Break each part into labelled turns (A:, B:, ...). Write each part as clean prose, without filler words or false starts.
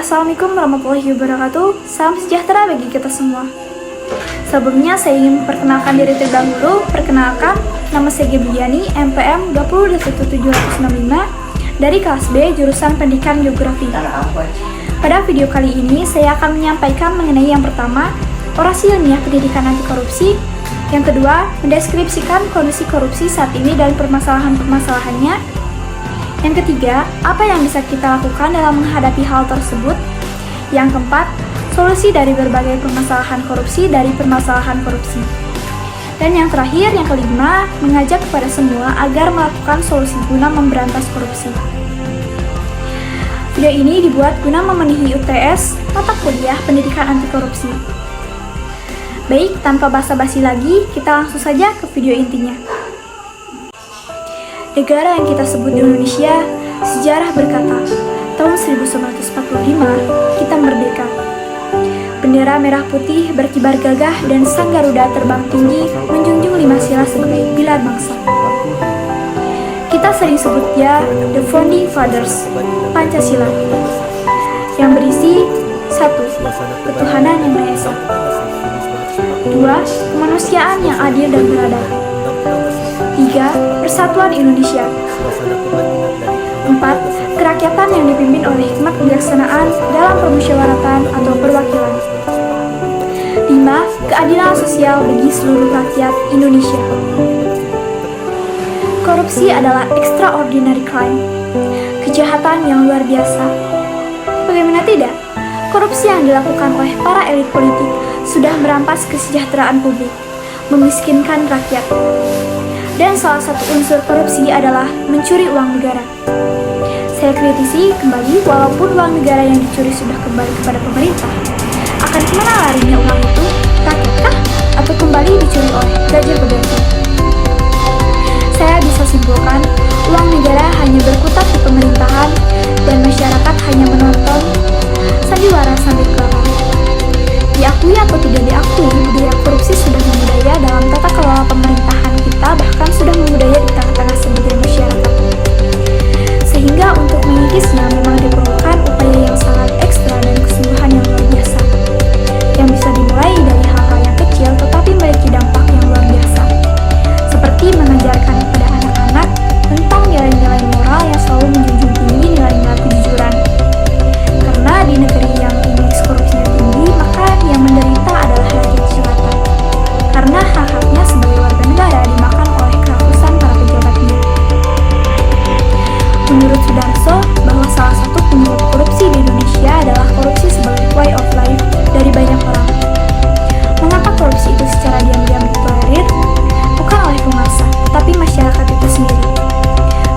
A: Assalamualaikum warahmatullahi wabarakatuh. Salam sejahtera bagi kita semua. Sebelumnya saya ingin memperkenalkan diri terlebih dahulu. Perkenalkan, nama saya Gebiani, MPM 201765 dari kelas B jurusan Pendidikan Geografi. Pada video kali ini saya akan menyampaikan mengenai yang pertama, orasi ilmiah pendidikan anti korupsi. Yang kedua, mendeskripsikan kondisi korupsi saat ini dan permasalahan-permasalahannya. Yang ketiga, apa yang bisa kita lakukan dalam menghadapi hal tersebut? Yang keempat, solusi dari berbagai permasalahan korupsi Dan yang terakhir, yang kelima, mengajak kepada semua agar melakukan solusi guna memberantas korupsi. Video ini dibuat guna memenuhi UTS mata kuliah pendidikan anti korupsi. Baik, tanpa basa-basi lagi, kita langsung saja ke video intinya. Negara yang kita sebut Indonesia, sejarah berkata, tahun 1945 kita merdeka. Bendera merah putih berkibar gagah dan sang Garuda terbang tinggi menjunjung 5 sila sebagai pilar bangsa. Kita sering sebut dia The Founding Fathers, Pancasila, yang berisi 1. Ketuhanan yang Maha Esa, 2. Kemanusiaan yang adil dan beradab, 3. Persatuan Indonesia, 4. Kerakyatan yang dipimpin oleh hikmat kebijaksanaan dalam permusyawaratan atau perwakilan, 5. Keadilan sosial bagi seluruh rakyat Indonesia. Korupsi adalah extraordinary crime, kejahatan yang luar biasa. Bagaimana tidak? Korupsi yang dilakukan oleh para elit politik sudah merampas kesejahteraan publik, memiskinkan rakyat. Dan salah satu unsur korupsi adalah mencuri uang negara. Saya kritisi kembali, walaupun uang negara yang dicuri sudah kembali kepada pemerintah, akan kemana larinya uang itu? Rakyatkah? Atau kembali dicuri oleh gajah begitu? Saya bisa simpulkan, uang negara hanya berkutat di pemerintahan dan masyarakat hanya menonton sandiwara sambil kelakar. Diakui atau tidak diakui, budaya korupsi sudah membudaya dalam tata kelola pemerintahan kita, bahkan sudah membudaya di tengah-tengah sebagian masyarakat. Sehingga untuk mengikisnya memang diperlukan upaya yang sangat ekstra dan kesungguhan yang luar biasa, yang bisa dimulai dari hal-hal yang kecil tetapi memiliki dampak yang luar biasa, seperti mengajarkan kepada anak-anak tentang nilai-nilai moral yang selalu menjunjung tinggi nilai-nilai kejujuran. Karena di negeri yang indeks korupsinya tinggi, maka yang menderita adalah rakyat jelata, karena hak-haknya sebagai warga negara dimakan oleh kerakusan para pejabatnya. Menurut Sudarso, bahwa salah satu penyebab korupsi di Indonesia adalah korupsi sebagai way of life dari banyak orang. Mengapa korupsi itu secara diam-diam ditolerir? Bukan oleh penguasa, tetapi masyarakat itu sendiri.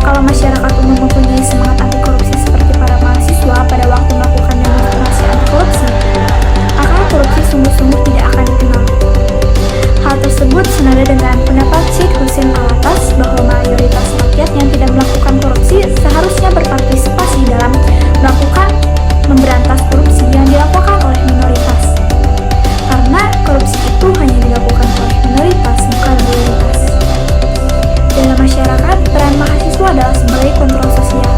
A: Kalau masyarakat umum mempunyai semangat anti korupsi seperti para mahasiswa pada waktu melakukan demonstrasi anti korupsi, maka korupsi sungguh-sungguh tidak akan dikenal. Hal tersebut senada dengan pendapat Syed Hussein Alatas bahwa mayoritas rakyat yang tidak melakukan korupsi seharusnya berpartisipasi dalam melakukan memberantas korupsi yang dilakukan oleh minoritas. Karena korupsi itu hanya dilakukan oleh minoritas, bukan mayoritas. Dalam masyarakat, peran mahasiswa adalah sebagai kontrol sosial.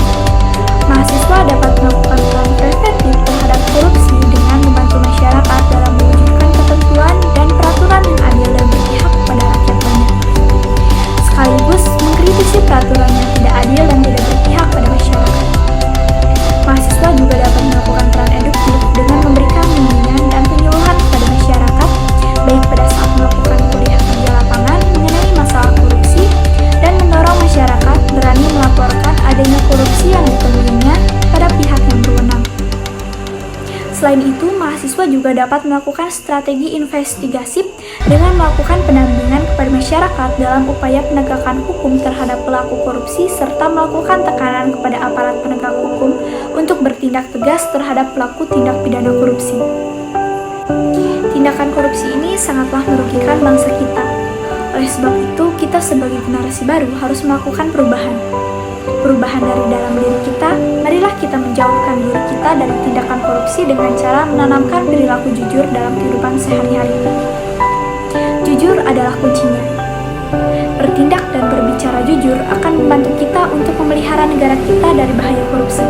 A: Mahasiswa dapat melakukan peran preventif terhadap korupsi dengan membantu masyarakat dalam mewujudkan ketentuan dan peraturan yang adil dan berpihak kepada rakyat banyak, sekaligus mengkritisi peraturan yang tidak adil dan tidak berpihak pada masyarakat. Mahasiswa juga dapat melakukan peran eduktif dengan memberikan bimbingan dan penyuluhan kepada masyarakat, baik pada saat melakukan kuliah kerja lapangan mengenai masalah korupsi, dan mendorong masyarakat berani melaporkan adanya korupsi yang ditemuinya pada pihak yang berwenang. Selain itu, mahasiswa juga dapat melakukan strategi investigasi dengan melakukan pendampingan kepada masyarakat dalam upaya penegakan hukum terhadap pelaku korupsi serta melakukan tekanan kepada aparat penegak hukum untuk bertindak tegas terhadap pelaku tindak pidana korupsi. Tindakan korupsi ini sangatlah merugikan bangsa kita. Oleh sebab itu, kita sebagai generasi baru harus melakukan perubahan dari dalam diri kita. Marilah kita menjauhkan diri kita dari tindakan korupsi dengan cara menanamkan perilaku jujur dalam kehidupan sehari-hari. Jujur adalah kuncinya. Bertindak dan berbicara jujur akan membantu kita untuk memelihara negara kita dari bahaya korupsi.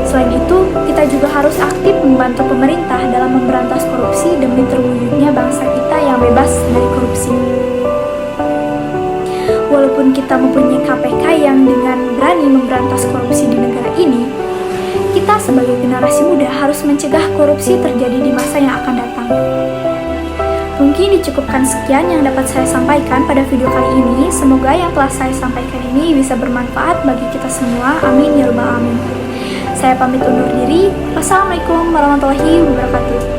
A: Selain itu, kita juga harus aktif membantu pemerintah dalam memberantas korupsi demi terwujudnya bangsa kita yang bebas dari korupsi. Walaupun kita mempunyai KPK yang dengan berani memberantas korupsi di negara ini, kita sebagai generasi muda harus mencegah korupsi terjadi di masa yang akan datang. Mungkin dicukupkan sekian yang dapat saya sampaikan pada video kali ini. Semoga yang telah saya sampaikan ini bisa bermanfaat bagi kita semua. Amin ya rabbal alamin. Saya pamit undur diri. Wassalamualaikum warahmatullahi wabarakatuh.